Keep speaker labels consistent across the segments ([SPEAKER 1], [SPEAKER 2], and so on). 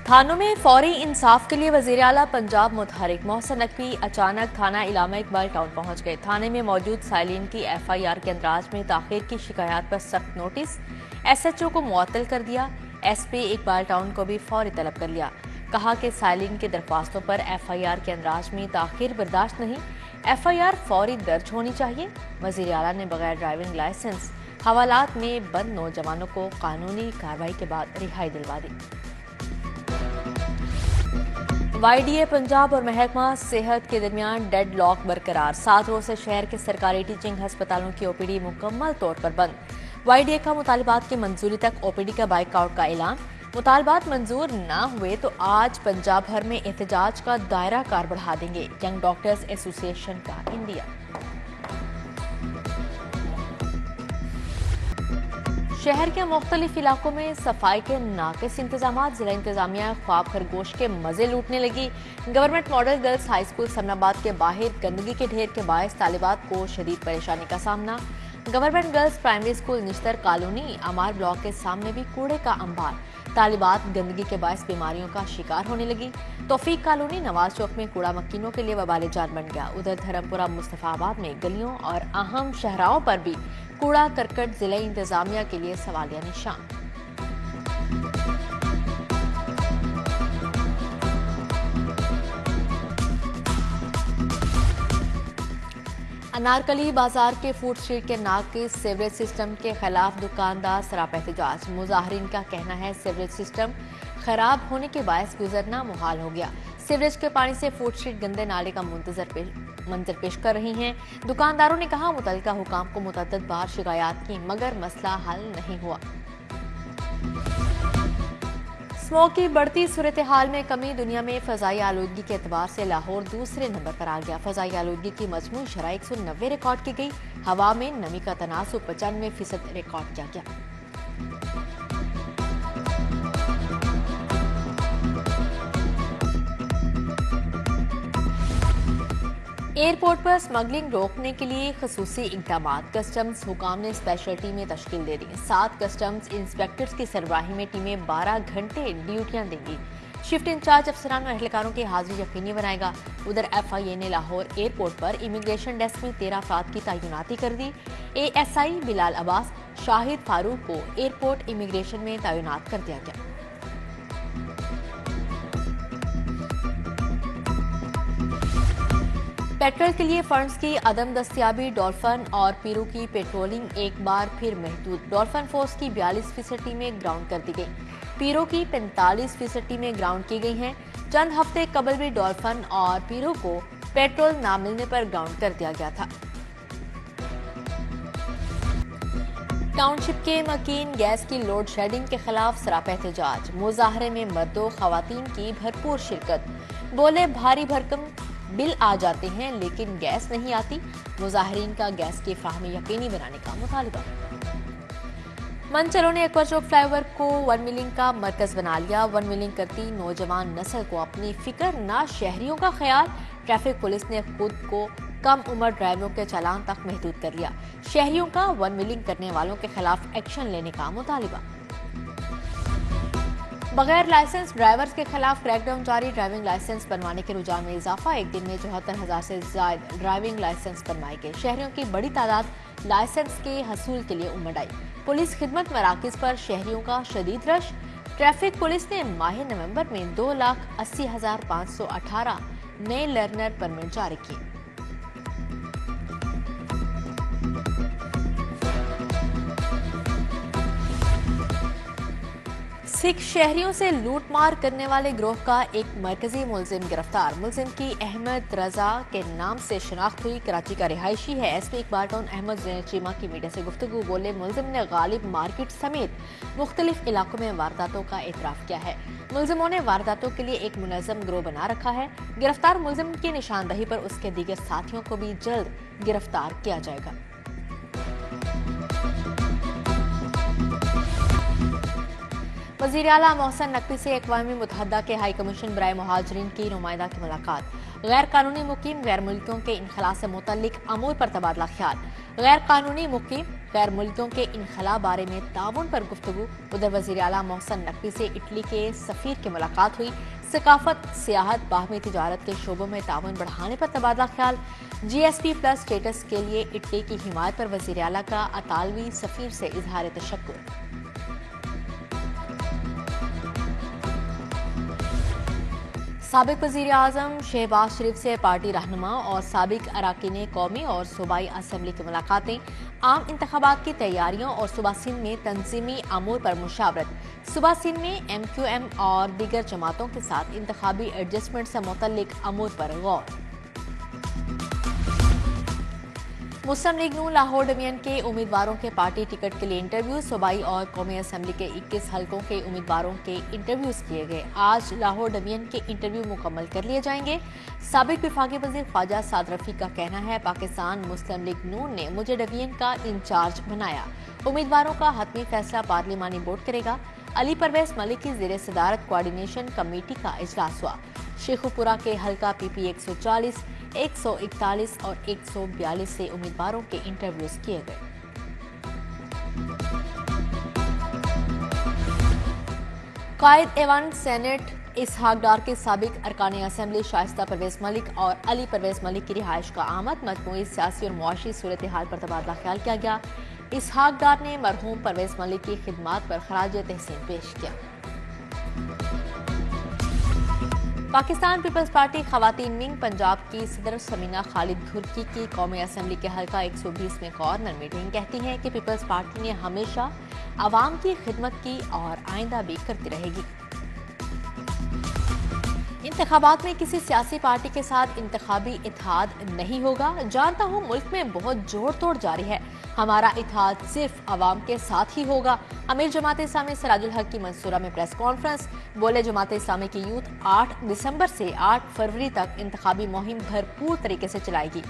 [SPEAKER 1] थानों में फौरी इंसाफ के लिए वजीर आला पंजाब मुतहरिक मोहसिन नकवी अचानक थाना इलामा इकबाल टाउन पहुंच गए। थाने में मौजूद साइलिन की FIR के अंदराज में ताखीर की शिकायत पर सख्त नोटिस, SHO को मुअत्तल कर दिया। SP इकबाल टाउन को भी फौरी तलब कर लिया। कहा कि साइलिन की दरख्वास्तों पर FIR के अंदराज में ताखीर बर्दाश्त नहीं, FIR फौरी दर्ज होनी चाहिए। वजीर आला ने बगैर ड्राइविंग लाइसेंस हवालात में बंद नौजवानों को कानूनी कार्रवाई के बाद रिहाई दिलवा दी। YDA पंजाब और महकमा सेहत के दरमियान डेड लॉक बरकरार। 7 रोज से शहर के सरकारी टीचिंग अस्पतालों की OPD मुकम्मल तौर पर बंद। YDA का मुतालबात की मंजूरी तक OPD का बाइकआउट का ऐलान। मुतालबात मंजूर न हुए तो आज पंजाब भर में एहतजाज का दायरा कार बढ़ा देंगे। यंग डॉक्टर्स एसोसिएशन का इंडिया। शहर के मुख्तलिफ इलाकों में सफाई के नाकिस इंतजाम। जिला इंतजामिया ख्वाब खरगोश के मजे लूटने लगी। Government model girls high school Samanabad के बाहर गंदगी के ढेर के बायस तालिबात को शदीद परेशानी का सामना। Government girls primary school Nishtar colony Amar block के सामने भी कूड़े का अंबार। तालिबात गंदगी के बायस बीमारियों का शिकार होने लगी। तौफीक कॉलोनी नवाज चौक में कूड़ा मक्खियों के लिए वबाल जान बन गया। उधर धर्मपुरा मुस्तफाबाद में गलियों और अहम शहराओं पर भी कूड़ा करकट जिला इंतजामिया के लिए सवालिया निशान। अनारकली बाजार के फूड स्ट्रीट के नाकिस सीवरेज सिस्टम के खिलाफ दुकानदार सरापा एहतजाज। मुजाहिरीन का कहना है सीवरेज सिस्टम खराब होने के बायस गुजरना मुहाल हो गया। सीवरेज के पानी से फूड स्ट्रीट गंदे नाले का मंजर पेश कर रही हैं। दुकानदारों ने कहा मुतल्लिका हुकाम को मुतअद्दिद बार शिकायत की मगर मसला हल नहीं हुआ। स्मोक की बढ़ती सूरत हाल में कमी। दुनिया में फजाई आलूदगी के एतबार से लाहौर दूसरे नंबर पर आ गया। फजाई आलूदगी की मजमूई शरह 190 रिकॉर्ड की गई। हवा में नमी का तनासुब 95% रिकॉर्ड किया गया। एयरपोर्ट पर स्मगलिंग रोकने के लिए खसूसी इकदाम। कस्टम्स हुकाम ने स्पेशल टीमें तश्कील दे दी। 7 कस्टम्स इंस्पेक्टर्स की सरबराही में टीमें 12 घंटे ड्यूटियां देंगी। शिफ्ट इंचार्ज अफसरान और अहलकारों की हाजिरी यकीनी बनाएगा। उधर FIA ने लाहौर एयरपोर्ट पर इमिग्रेशन डेस्क में 13 अफराद की तैनाती कर दी। ASI बिलाल अब्बास, शाहिद फारूक को एयरपोर्ट इमिग्रेशन में तैनात कर दिया गया। पेट्रोल के लिए फंड्स की अदम दस्तियाबी। डॉल्फिन और पीरू की पेट्रोलिंग एक बार फिर महदूद। डॉल्फिन फोर्स की 42% टीमें ग्राउंड कर दी गई। पीरू की 45% टीमें ग्राउंड की गई हैं। चंद हफ्ते कबल भी डॉल्फिन और पीरू को पेट्रोल न मिलने पर ग्राउंड कर दिया गया था। टाउनशिप के मकीन गैस की लोड शेडिंग के खिलाफ सरापा एहतजाज। मुजाहरे में मर्दों खवातीन की भरपूर शिरकत। बोले भारी भरकम बिल आ जाते हैं लेकिन गैस नहीं आती। मुजाहिरीन का गैस की फराहमी यकीनी बनाने का मुतालबा। मनचलों ने अकबर चौक फ्लाईओवर को वन मिलिंग का मरकज बना लिया। वन मिलिंग करती नौजवान नस्ल को अपनी फिक्र ना शहरियों का ख्याल। ट्रैफिक पुलिस ने खुद को कम उम्र ड्राइवरों के चालान तक महदूद कर लिया। शहरियों का वन मिलिंग करने वालों के खिलाफ एक्शन लेने का मुतालबा। बगैर लाइसेंस ड्राइवर्स के खिलाफ क्रैकडाउन जारी। ड्राइविंग लाइसेंस बनवाने के रुझान में इजाफा। एक दिन में 74,000 से ज्यादा ड्राइविंग लाइसेंस बनवाए गए। शहरियों की बड़ी तादाद लाइसेंस के हसूल के लिए उमड़ आई। पुलिस खिदमत मराकज पर शहरियों का शदीद रश। ट्रैफिक पुलिस ने माह नवंबर में 2,80,518 नए लर्नर परमिट जारी किए। सिख शहरियों से लूटमार करने वाले गिरोह का एक मरकजी मुलजिम गिरफ्तार। मुलजिम की अहमद रजा के नाम से शनाख्त हुई। कराची का रिहायशी है। SP इकबाल टाउन अहमद जैन चीमा की मीडिया से गुफ्तगू। बोले मुलजिम ने गालिब मार्केट समेत मुख्तलिफ इलाकों में वारदातों का एतराफ किया है। मुलजिमों ने वारदातों के लिए एक मुनज़्ज़म गिरोह बना रखा है। गिरफ्तार मुलजिम की निशानदही पर उसके दीगर साथियों को भी जल्द गिरफ्तार किया जाएगा। वज़ीर आला मोहसिन नकवी से अक़वाम मुत्तहिदा के हाई कमीशन बराए मुहाजिरीन की नुमाइंदा की मुलाकात। गैर कानूनी मुकीम गैर मुल्कियों के इनखला से मुतल्लिक अमूर पर तबादला ख्याल। गैर कानूनी मुकीम गैर मुल्कियों के इनखला बारे में ताउन पर गुफ्तगू। उधर वज़ीर आला मोहसिन नकवी से इटली के सफीर की मुलाकात हुई। सकाफत, सियाहत, बाहमी तिजारत के शोबों में ताउन बढ़ाने पर तबादला ख्याल। GSP प्लस स्टेटस के लिए इटली की हिमायत पर वज़ीर आला का अतालवी सफीर से इजहार तशक्कुर। साबिक वज़ीर आज़म शहबाज शरीफ से पार्टी रहनुमा और साबिक अरकान कौमी और सूबाई असम्बली की मुलाकातें। आम इंतखाबात की तैयारियों और सूबा सिंध में तंजीमी अमूर पर मुशावरत। सूबा सिंध में MQM और दीगर जमातों के साथ इंतखाबी एडजस्टमेंट से मुतल्लिक अमूर पर गौर। मुस्लिम लीग नून लाहौर डिवीजन के उम्मीदवारों के पार्टी टिकट के लिए इंटरव्यू। सूबाई और कौमी असम्बली के 21 हलकों के उम्मीदवारों के इंटरव्यूज किए गए। आज लाहौर डिवीजन के इंटरव्यू मुकम्मल कर लिए जाएंगे। साबिक विफाकी वज़ीर ख्वाजा साद रफी का कहना है, पाकिस्तान मुस्लिम लीग नून ने मुझे डिवीजन का इंचार्ज बनाया। उम्मीदवारों का हतमी फैसला पार्लिमानी बोर्ड करेगा। अली परवेज मलिक की ज़ेर सदारत कोऑर्डिनेशन कमेटी का इजलास हुआ। शेखुपुरा के हलका PP 140, 141 और 142 से उम्मीदवारों के इंटरव्यूज किए गए। कायद एवान सेनेट इसहाक डार के साबिक अरकान असम्बली शाइस्ता परवेज मलिक और अली परवेज मलिक की रिहाइश का आमद। मजमूई सियासी और मुआशी सूरत हाल पर तबादला ख्याल किया गया। इसहाक डार ने मरहूम परवेज मलिक की खिदमात पर खराज तहसीन पेश किया। पाकिस्तान पीपल्स पार्टी खवातीन विंग पंजाब की सदर समीना खालिद घुर्की की कौमी असम्बली के हल्का 120 में कॉर्नर मीटिंग कहती हैं कि पीपल्स पार्टी ने हमेशा आवाम की खिदमत की और आइंदा भी करती रहेगी। इंतखाबात में किसी सियासी पार्टी के साथ इंतखाबी इत्तेहाद नहीं होगा। जानता हूँ मुल्क में बहुत जोड़ तोड़ जारी है, हमारा इत्तेहाद सिर्फ अवाम के साथ ही होगा। अमीर जमात इस्लामी सिराजुल हक की मंसूरा में प्रेस कॉन्फ्रेंस। बोले, जमात इस्लामी की यूथ 8 दिसंबर से 8 फरवरी तक इंतखाबी मुहिम भरपूर तरीके से चलाएगी।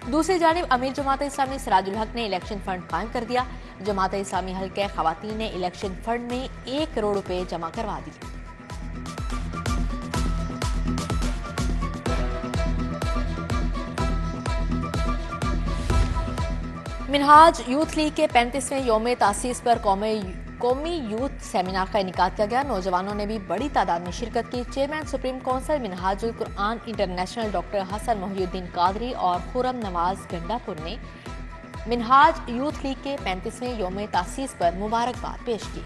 [SPEAKER 1] दूसरी जानिब अमीर जमात इस्लामी सिराजुल हक ने इलेक्शन फंड कायम कर दिया। जमात इस्लामी हल्के खवातीन ने इलेक्शन फंड में 1 करोड़ रुपए जमा करवा दिए। मिनहाज यूथ लीग के 35वें योम तासीस पर कौमी यूथ सेमिनार का इनेकाद किया गया। नौजवानों ने भी बड़ी तादाद में शिरकत की। चेयरमैन सुप्रीम काउंसिल मिनहाजुल कुरआन इंटरनेशनल डॉक्टर हसन मोहिउद्दीन कादरी और खुरम नवाज गंडापुर ने मिनहाज यूथ लीग के 35वें योम तासीस पर मुबारकबाद पेश की।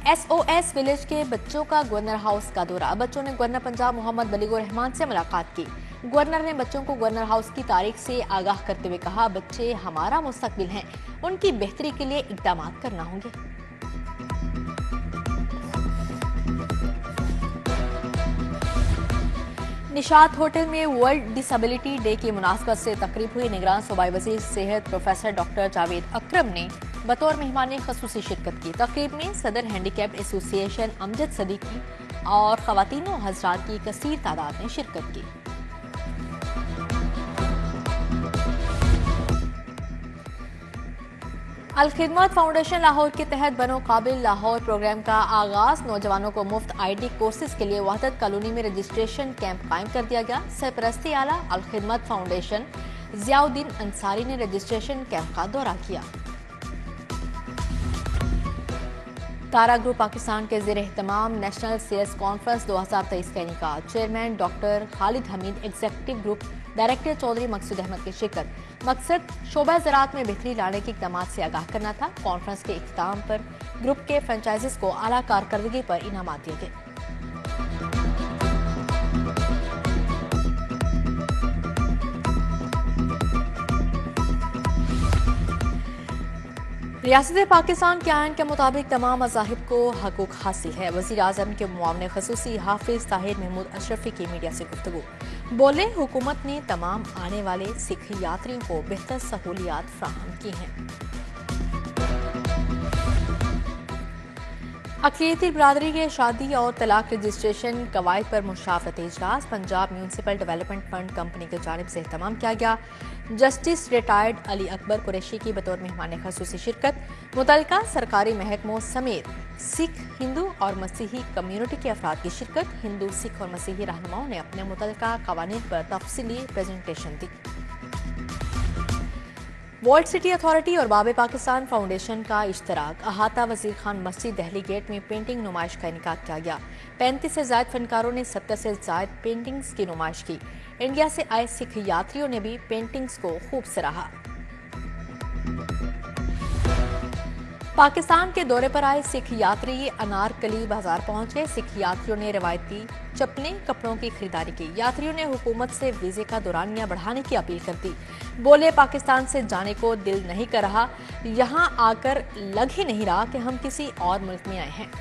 [SPEAKER 1] SOS विलेज के बच्चों का गवर्नर हाउस का दौरा। बच्चों ने गवर्नर पंजाब मोहम्मद बलीगुर रहमान से मुलाकात की। गवर्नर ने बच्चों को गवर्नर हाउस की तारीख से आगाह करते हुए कहा, बच्चे हमारा मुस्तकबिल हैं, उनकी बेहतरी के लिए इक़दाम करना होंगे। निशात होटल में वर्ल्ड डिसेबिलिटी डे की मुनासबत से तकरीब हुई। निगरान सूबाई वज़ीर सेहत प्रोफेसर डॉक्टर जावेद अकरम ने बतौर मेहमान खसूसी शिरकत की। तकरीब में सदर हैंडीकैप एसोसिएशन अमजद सदीकी और खवातीन व हज़रात की कसीर तादाद ने शिरकत की। अल खिदमत फाउंडेशन लाहौर के तहत बनो काबिल लाहौर प्रोग्राम का आगाज। नौजवानों को मुफ्त ID कोर्सेज के लिए वहदत कॉलोनी में रजिस्ट्रेशन कैंप कायम कर दिया गया। सरपरस्ती आला अल खिदमत फाउंडेशन जियाउद्दीन अंसारी ने रजिस्ट्रेशन कैंप का दौरा किया। तारा ग्रुप पाकिस्तान के ज़ेर एहतमाम नेशनल सेल्स कॉन्फ्रेंस 2023 का इनेकाद। Chairman doctor Khalid Hamid, executive group director Chaudhry Maqsood Ahmed की शिरकत। मकसद शोबा ज़राअत में बेहतरी लाने के इक़दाम से आगाह करना था। कॉन्फ्रेंस के इख्तिताम पर ग्रुप के फ्रेंचाइजीज को आला कारकर्दगी पर इनामात दिए गए। रियासत पाकिस्तान के आइन के मुताबिक तमाम मज़ाहिब को हकूक़ हासिल है। वज़ीर आज़म के मुआवने खसूसी हाफिज ताहिर महमूद अशरफी की मीडिया से गुफ्तगू। बोले, हुकूमत ने तमाम आने वाले सिख यात्रियों को बेहतर सहूलियात फ्राहम की हैं। अक़लियती बिरादरी के शादी और तलाक रजिस्ट्रेशन कवायद पर मुशावरती इजलास Punjab municipal development fund company की जानिब से एहतमाम किया गया। जस्टिस रिटायर्ड अली अकबर कुरैशी की बतौर मेहमान खसूसी शिरकत। मुतल्लिका सरकारी महकमों समेत सिख, हिंदू और मसीही कम्युनिटी के अफराद की शिरकत। हिंदू, सिख और मसीही रहनुमाओं ने अपने मुतल्लिका कवानीन पर तफसीली प्रेजेंटेशन दी। वर्ल्ड सिटी अथॉरिटी और बाब पाकिस्तान फाउंडेशन का इश्तराक। अहाता वजीर खान मस्जिद दहली गेट में पेंटिंग नुमाइश का इनेकाद किया गया। 35 से ज्यादा फनकारों ने 70 से ज्यादा पेंटिंग्स की नुमाइश की। इंडिया से आए सिख यात्रियों ने भी पेंटिंग्स को खूब सराहा। पाकिस्तान के दौरे पर आए सिख यात्री अनारकली बाजार पहुंच गए। सिख यात्रियों ने रवायती चप्पलें, कपड़ों की खरीदारी की। यात्रियों ने हुकूमत से वीजे का दौरानिया बढ़ाने की अपील कर दी। बोले, पाकिस्तान से जाने को दिल नहीं कर रहा, यहां आकर लग ही नहीं रहा कि हम किसी और मुल्क में आए हैं।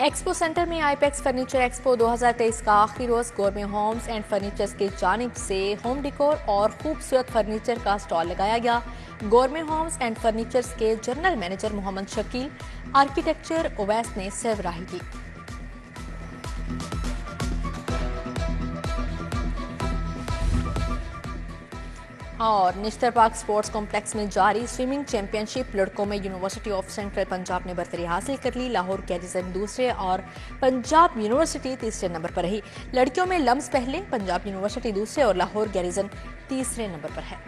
[SPEAKER 1] एक्सपो सेंटर में आईपेक्स फर्नीचर एक्सपो 2023 का आखिरी रोज गोरमे होम्स एंड फर्नीचर्स की जानिब से होम डेकोर और खूबसूरत फर्नीचर का स्टॉल लगाया गया। गोरमे होम्स एंड फर्नीचर्स के general manager Mohammed Shakeel, architecture Owais ने सरबराही की। और निश्तर पार्क स्पोर्ट्स कॉम्प्लेक्स में जारी स्विमिंग चैंपियनशिप लड़कों में यूनिवर्सिटी ऑफ सेंट्रल पंजाब ने बरतरी हासिल कर ली। लाहौर गैरिसन दूसरे और पंजाब यूनिवर्सिटी तीसरे नंबर पर रही। लड़कियों में लम्स पहले, पंजाब यूनिवर्सिटी दूसरे और लाहौर गैरिसन तीसरे नंबर पर है।